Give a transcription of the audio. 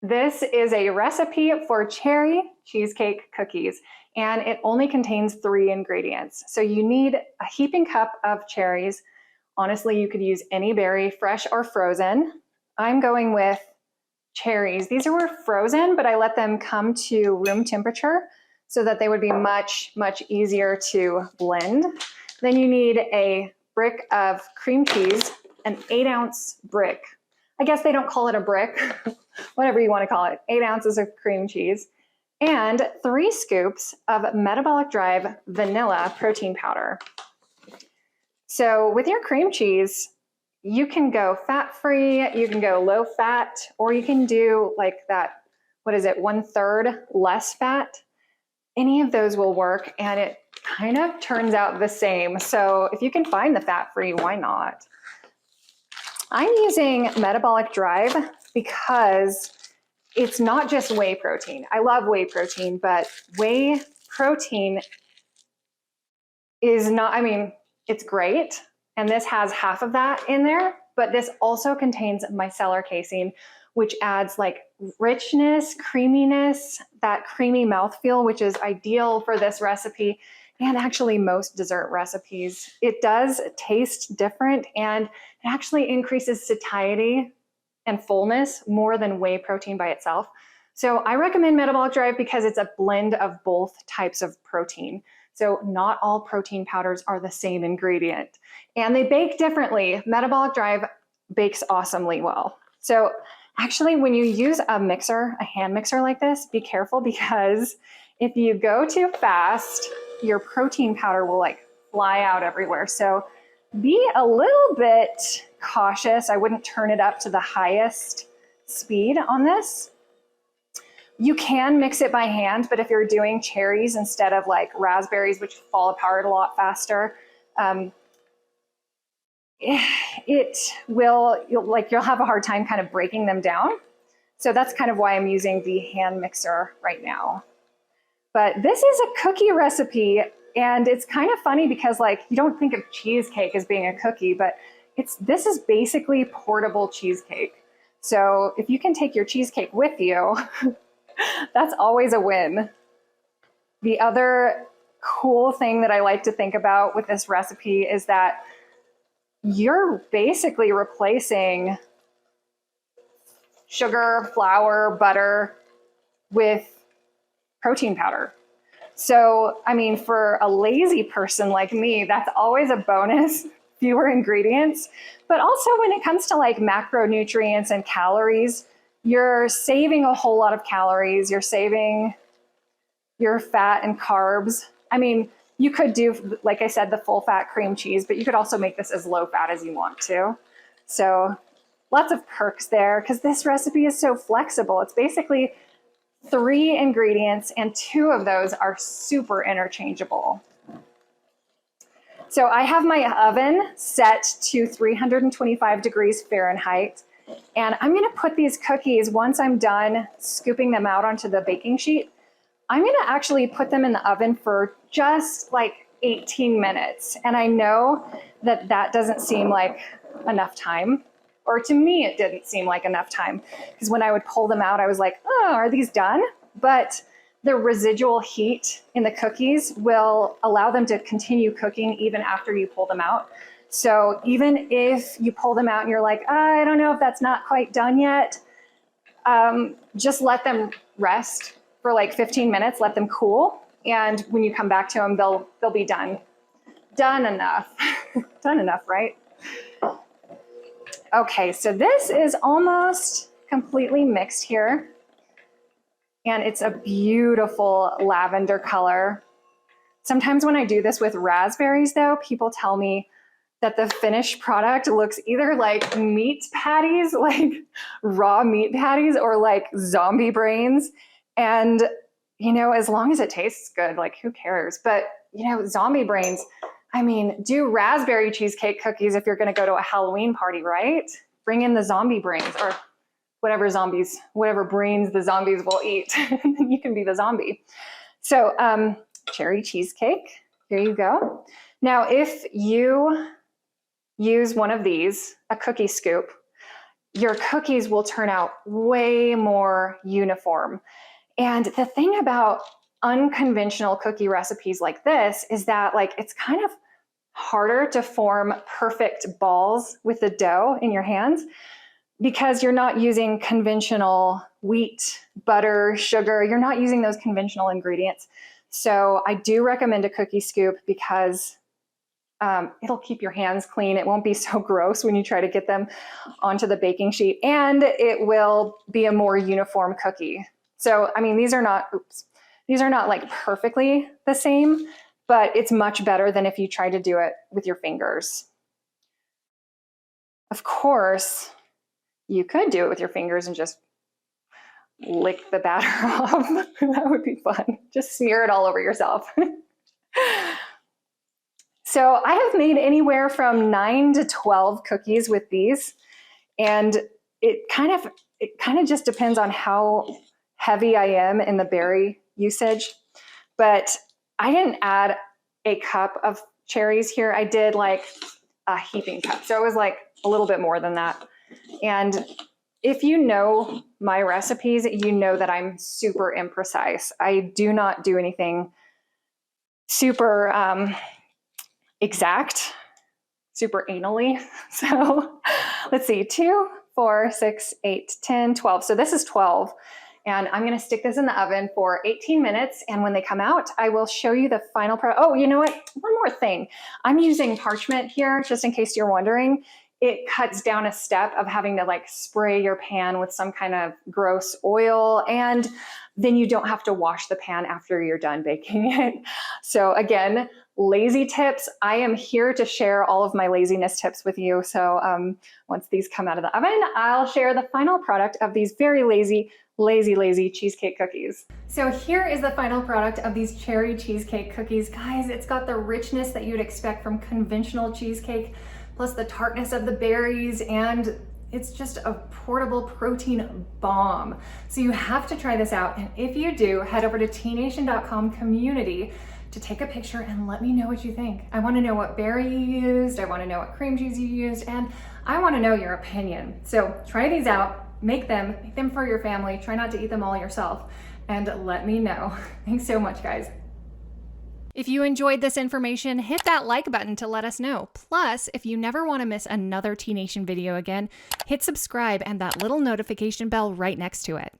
This is a recipe for cherry cheesecake cookies, and it only contains 3 ingredients. So you need a heaping cup of cherries. Honestly, you could use any berry, fresh or frozen. I'm going with cherries. These were frozen, but I let them come to room temperature so that they would be much, much easier to blend. Then you need a brick of cream cheese, an 8-ounce brick. I guess they don't call it a brick, whatever you want to call it, 8 ounces of cream cheese, and 3 scoops of Metabolic Drive vanilla protein powder. So with your cream cheese, you can go fat-free, you can go low fat, or you can do like that, 1/3 less fat. Any of those will work, and it kind of turns out the same. So if you can find the fat-free, why not? I'm using Metabolic Drive because it's not just whey protein. I love whey protein, but whey protein is not, it's great. And this has half of that in there, but this also contains micellar casein, which adds like richness, creaminess, that creamy mouthfeel, which is ideal for this recipe and actually most dessert recipes. It does taste different, and it actually increases satiety and fullness more than whey protein by itself. So I recommend Metabolic Drive because it's a blend of both types of protein. So not all protein powders are the same ingredient, and they bake differently. Metabolic Drive bakes awesomely well. So actually, when you use a mixer, a hand mixer like this, be careful, because if you go too fast, your protein powder will like fly out everywhere. So be a little bit cautious. I wouldn't turn it up to the highest speed on this. You can mix it by hand, but if you're doing cherries instead of like raspberries, which fall apart a lot faster, you'll have a hard time kind of breaking them down. So that's kind of why I'm using the hand mixer right now. But this is a cookie recipe, and it's kind of funny because like you don't think of cheesecake as being a cookie, but this is basically portable cheesecake. So if you can take your cheesecake with you, that's always a win. The other cool thing that I like to think about with this recipe is that you're basically replacing sugar, flour, butter with protein powder. So, for a lazy person like me, that's always a bonus, fewer ingredients. But also when it comes to like macronutrients and calories, you're saving a whole lot of calories. You're saving your fat and carbs. You could do, like I said, the full fat cream cheese, but you could also make this as low fat as you want to. So lots of perks there because this recipe is so flexible. It's basically 3 ingredients, and 2 of those are super interchangeable. So I have my oven set to 325 degrees Fahrenheit, and I'm gonna put these cookies, once I'm done scooping them out onto the baking sheet, I'm gonna actually put them in the oven for just like 18 minutes. And I know that that doesn't seem like enough time, or to me, it didn't seem like enough time, because when I would pull them out, I was like, oh, are these done? But the residual heat in the cookies will allow them to continue cooking even after you pull them out. So even if you pull them out and you're like, I don't know if that's not quite done yet, just let them rest for like 15 minutes, let them cool. And when you come back to them, they'll be done. Done enough. Done enough, right? Okay, so this is almost completely mixed here. And it's a beautiful lavender color. Sometimes when I do this with raspberries though, people tell me that the finished product looks either like meat patties, like raw meat patties, or like zombie brains. And, as long as it tastes good, like who cares? But, zombie brains, do raspberry cheesecake cookies if you're going to go to a Halloween party, right? Bring in the zombie brains, or whatever brains the zombies will eat. You can be the zombie. So cherry cheesecake, here you go. Now, if you use one of these, a cookie scoop, your cookies will turn out way more uniform. And the thing about unconventional cookie recipes like this is that like it's kind of harder to form perfect balls with the dough in your hands because you're not using conventional wheat, butter, sugar. You're not using those conventional ingredients. So I do recommend a cookie scoop because it'll keep your hands clean. It won't be so gross when you try to get them onto the baking sheet, and it will be a more uniform cookie. So, I mean, these are not like perfectly the same, but it's much better than if you try to do it with your fingers. Of course, you could do it with your fingers and just lick the batter off. That would be fun. Just smear it all over yourself. So I have made anywhere from 9 to 12 cookies with these, and it kind of just depends on how heavy I am in the berry usage. But I didn't add a cup of cherries here. I did like a heaping cup, so it was like a little bit more than that. And if you know my recipes, you know that I'm super imprecise. I do not do anything super exact, super anally. So let's see, 2, 4, 6, 8, 10, 12. So this is 12. And I'm going to stick this in the oven for 18 minutes. And when they come out, I will show you the final product. Oh, you know what? One more thing. I'm using parchment here, just in case you're wondering. It cuts down a step of having to like spray your pan with some kind of gross oil, and then you don't have to wash the pan after you're done baking it. So again, lazy tips. I am here to share all of my laziness tips with you. So once these come out of the oven, I'll share the final product of these very lazy cheesecake cookies. So here is the final product of these cherry cheesecake cookies. Guys, it's got the richness that you'd expect from conventional cheesecake, plus the tartness of the berries, and it's just a portable protein bomb. So you have to try this out. And if you do, head over to tnation.com community to take a picture and let me know what you think. I want to know what berry you used. I want to know what cream cheese you used, and I want to know your opinion. So try these out, make them for your family. Try not to eat them all yourself, and let me know. Thanks so much, guys. If you enjoyed this information, hit that like button to let us know. Plus, if you never want to miss another T Nation video again, hit subscribe and that little notification bell right next to it.